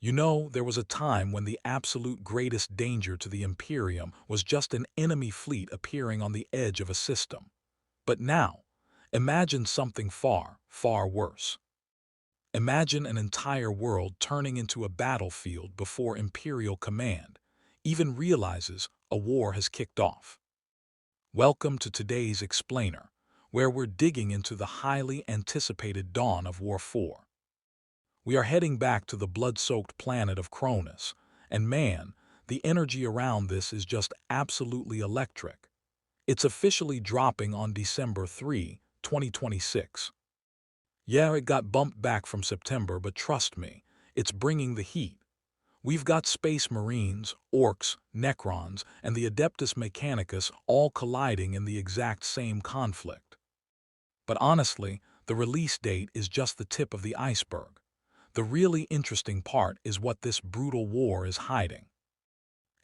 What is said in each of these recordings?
You know, there was a time when the absolute greatest danger to the Imperium was just an enemy fleet appearing on the edge of a system. But now, imagine something far, far worse. Imagine an entire world turning into a battlefield before Imperial command even realizes a war has kicked off. Welcome to today's Explainer, where we're digging into the highly anticipated dawn of War 4. We are heading back to the blood-soaked planet of Kronus, and man, the energy around this is just absolutely electric. It's officially dropping on December 3, 2026. Yeah, it got bumped back from September, but trust me, it's bringing the heat. We've got Space Marines, Orks, Necrons, and the Adeptus Mechanicus all colliding in the exact same conflict. But honestly, the release date is just the tip of the iceberg. The really interesting part is what this brutal war is hiding.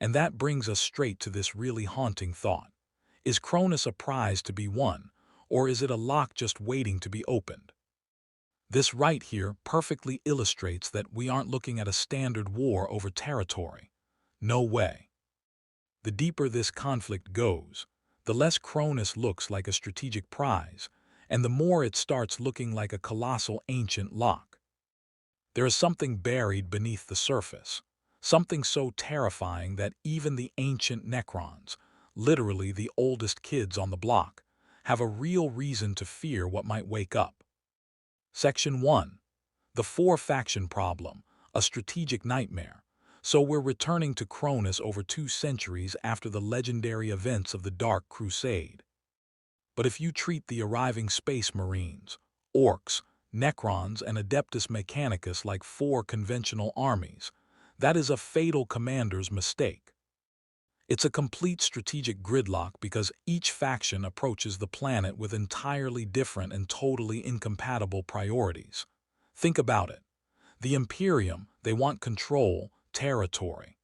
And that brings us straight to this really haunting thought. Is Kronus a prize to be won, or is it a lock just waiting to be opened? This right here perfectly illustrates that we aren't looking at a standard war over territory. No way. The deeper this conflict goes, the less Kronus looks like a strategic prize, and the more it starts looking like a colossal ancient lock. There is something buried beneath the surface, something so terrifying that even the ancient Necrons, literally the oldest kids on the block, have a real reason to fear what might wake up. Section 1. The Four-Faction Problem, a Strategic Nightmare. So we're returning to Kronus over 2 centuries after the legendary events of the Dark Crusade. But if you treat the arriving Space Marines, Orks, Necrons, and Adeptus Mechanicus like 4 conventional armies, that is a fatal commander's mistake. It's a complete strategic gridlock because each faction approaches the planet with entirely different and totally incompatible priorities. Think about it. The Imperium, they want control, territory.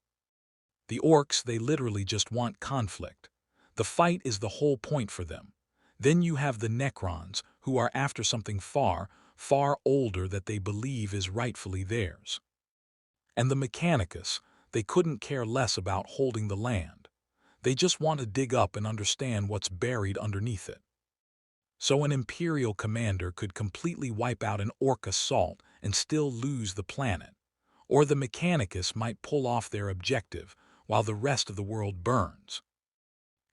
The Orks, they literally just want conflict. The fight is the whole point for them. Then you have the Necrons, who are after something far, far older that they believe is rightfully theirs. And the Mechanicus, they couldn't care less about holding the land. They just want to dig up and understand what's buried underneath it. So an Imperial commander could completely wipe out an Ork assault and still lose the planet. Or the Mechanicus might pull off their objective while the rest of the world burns.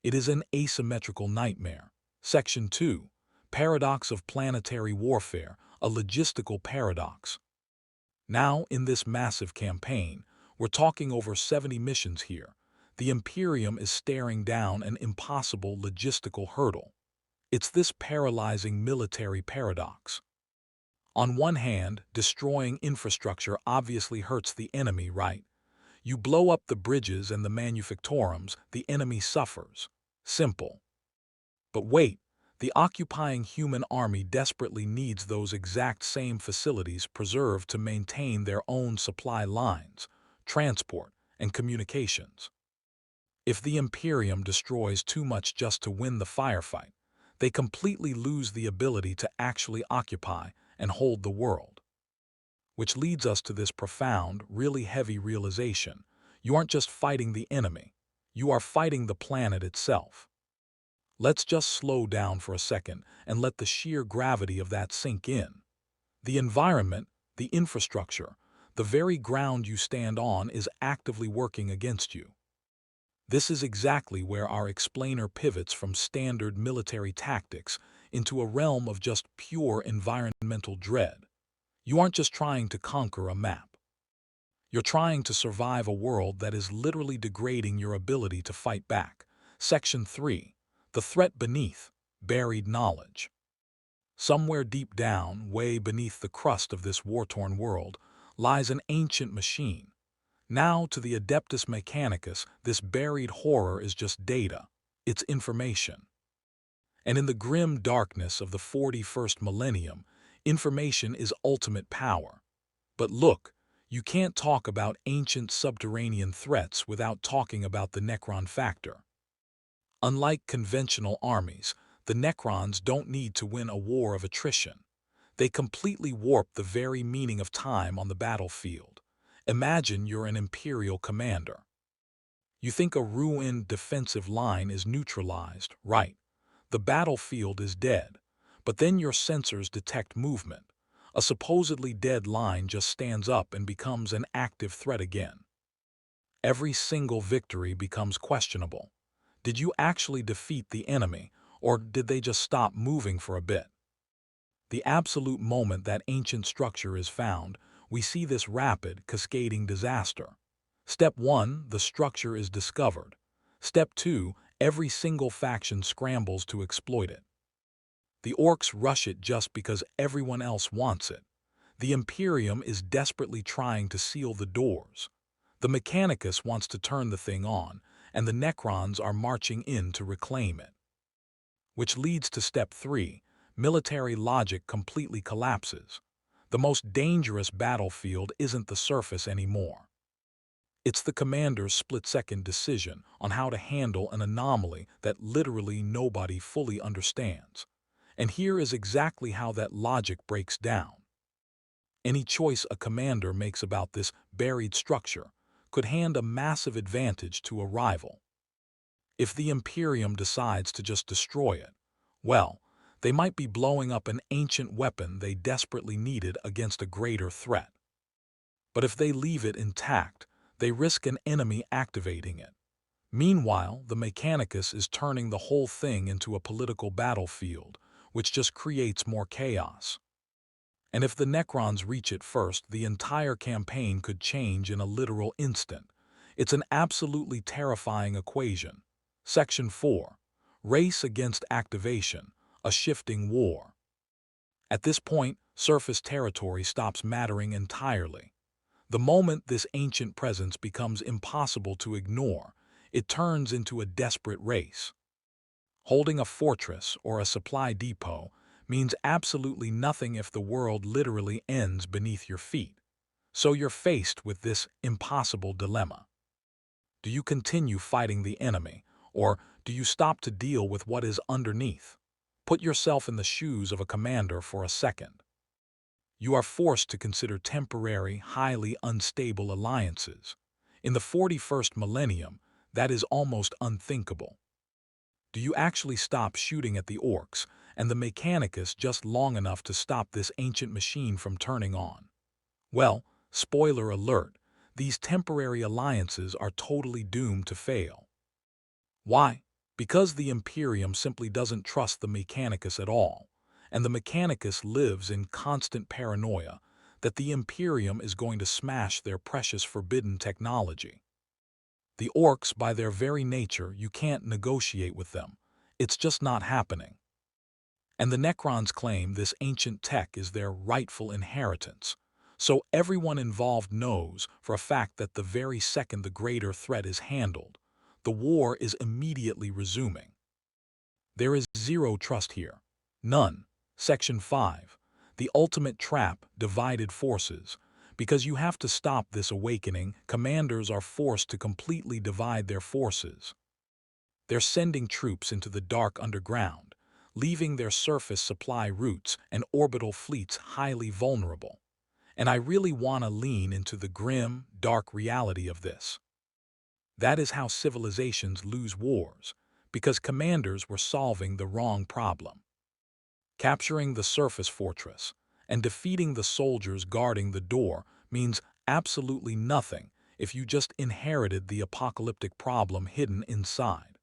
It is an asymmetrical nightmare. Section 2. Paradox of Planetary Warfare, a logistical paradox. Now, in this massive campaign, we're talking over 70 missions here. The Imperium is staring down an impossible logistical hurdle. It's this paralyzing military paradox. On one hand, destroying infrastructure obviously hurts the enemy, right? You blow up the bridges and the manufactorums, the enemy suffers. Simple. But wait, the occupying human army desperately needs those exact same facilities preserved to maintain their own supply lines, transport, and communications. If the Imperium destroys too much just to win the firefight, they completely lose the ability to actually occupy and hold the world. Which leads us to this profound, really heavy realization. You aren't just fighting the enemy, you are fighting the planet itself. Let's just slow down for a second and let the sheer gravity of that sink in. The environment, the infrastructure, the very ground you stand on is actively working against you. This is exactly where our explainer pivots from standard military tactics into a realm of just pure environmental dread. You aren't just trying to conquer a map. You're trying to survive a world that is literally degrading your ability to fight back. Section 3. The threat beneath, buried knowledge. Somewhere deep down, way beneath the crust of this war-torn world, lies an ancient machine. Now, to the Adeptus Mechanicus, this buried horror is just data. It's information. And in the grim darkness of the 41st millennium, information is ultimate power. But look, you can't talk about ancient subterranean threats without talking about the Necron factor. Unlike conventional armies, the Necrons don't need to win a war of attrition. They completely warp the very meaning of time on the battlefield. Imagine you're an Imperial commander. You think a ruined defensive line is neutralized, right? The battlefield is dead. But then your sensors detect movement. A supposedly dead line just stands up and becomes an active threat again. Every single victory becomes questionable. Did you actually defeat the enemy, or did they just stop moving for a bit? The absolute moment that ancient structure is found, we see this rapid, cascading disaster. Step 1, the structure is discovered. Step 2, every single faction scrambles to exploit it. The Orks rush it just because everyone else wants it. The Imperium is desperately trying to seal the doors. The Mechanicus wants to turn the thing on, and the Necrons are marching in to reclaim it. Which leads to step 3, military logic completely collapses. The most dangerous battlefield isn't the surface anymore. It's the commander's split-second decision on how to handle an anomaly that literally nobody fully understands. And here is exactly how that logic breaks down. Any choice a commander makes about this buried structure could hand a massive advantage to a rival. If the Imperium decides to just destroy it, well, they might be blowing up an ancient weapon they desperately needed against a greater threat. But if they leave it intact, they risk an enemy activating it. Meanwhile, the Mechanicus is turning the whole thing into a political battlefield, which just creates more chaos. And if the Necrons reach it first, the entire campaign could change in a literal instant. It's an absolutely terrifying equation. Section 4. Race against activation, a shifting war. At this point, surface territory stops mattering entirely. The moment this ancient presence becomes impossible to ignore, it turns into a desperate race. Holding a fortress or a supply depot means absolutely nothing if the world literally ends beneath your feet. So you're faced with this impossible dilemma. Do you continue fighting the enemy, or do you stop to deal with what is underneath? Put yourself in the shoes of a commander for a second. You are forced to consider temporary, highly unstable alliances. In the 41st millennium, that is almost unthinkable. Do you actually stop shooting at the Orks and the Mechanicus just long enough to stop this ancient machine from turning on? Well, spoiler alert, these temporary alliances are totally doomed to fail. Why? Because the Imperium simply doesn't trust the Mechanicus at all, and the Mechanicus lives in constant paranoia that the Imperium is going to smash their precious forbidden technology. The Orks, by their very nature, you can't negotiate with them. It's just not happening. And the Necrons claim this ancient tech is their rightful inheritance. So everyone involved knows for a fact that the very second the greater threat is handled, the war is immediately resuming. There is zero trust here. None. Section 5. The ultimate trap, divided forces. Because you have to stop this awakening, commanders are forced to completely divide their forces. They're sending troops into the dark underground, leaving their surface supply routes and orbital fleets highly vulnerable. And I really want to lean into the grim, dark reality of this. That is how civilizations lose wars, because commanders were solving the wrong problem. Capturing the surface fortress and defeating the soldiers guarding the door means absolutely nothing if you just inherited the apocalyptic problem hidden inside.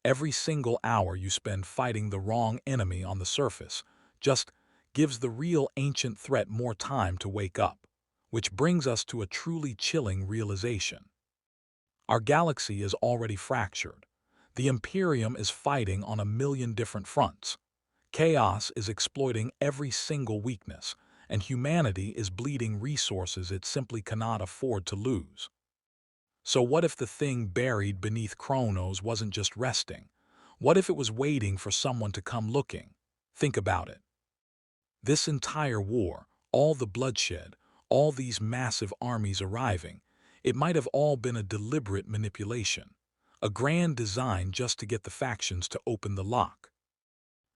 Every single hour you spend fighting the wrong enemy on the surface just gives the real ancient threat more time to wake up, which brings us to a truly chilling realization. Our galaxy is already fractured. The Imperium is fighting on a million different fronts. Chaos is exploiting every single weakness, and humanity is bleeding resources it simply cannot afford to lose. So what if the thing buried beneath Kronus wasn't just resting? What if it was waiting for someone to come looking? Think about it. This entire war, all the bloodshed, all these massive armies arriving, it might have all been a deliberate manipulation, a grand design just to get the factions to open the lock.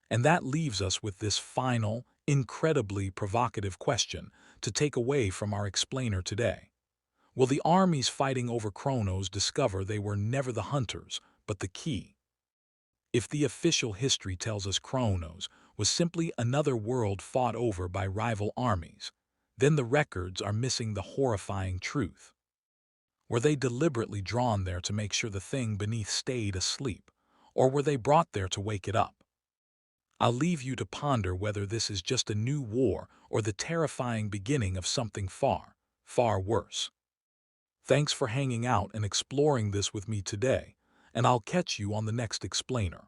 And that leaves us with this final, incredibly provocative question to take away from our explainer today. Will the armies fighting over Kronus discover they were never the hunters, but the key? If the official history tells us Kronus was simply another world fought over by rival armies, then the records are missing the horrifying truth. Were they deliberately drawn there to make sure the thing beneath stayed asleep, or were they brought there to wake it up? I'll leave you to ponder whether this is just a new war or the terrifying beginning of something far, far worse. Thanks for hanging out and exploring this with me today, and I'll catch you on the next explainer.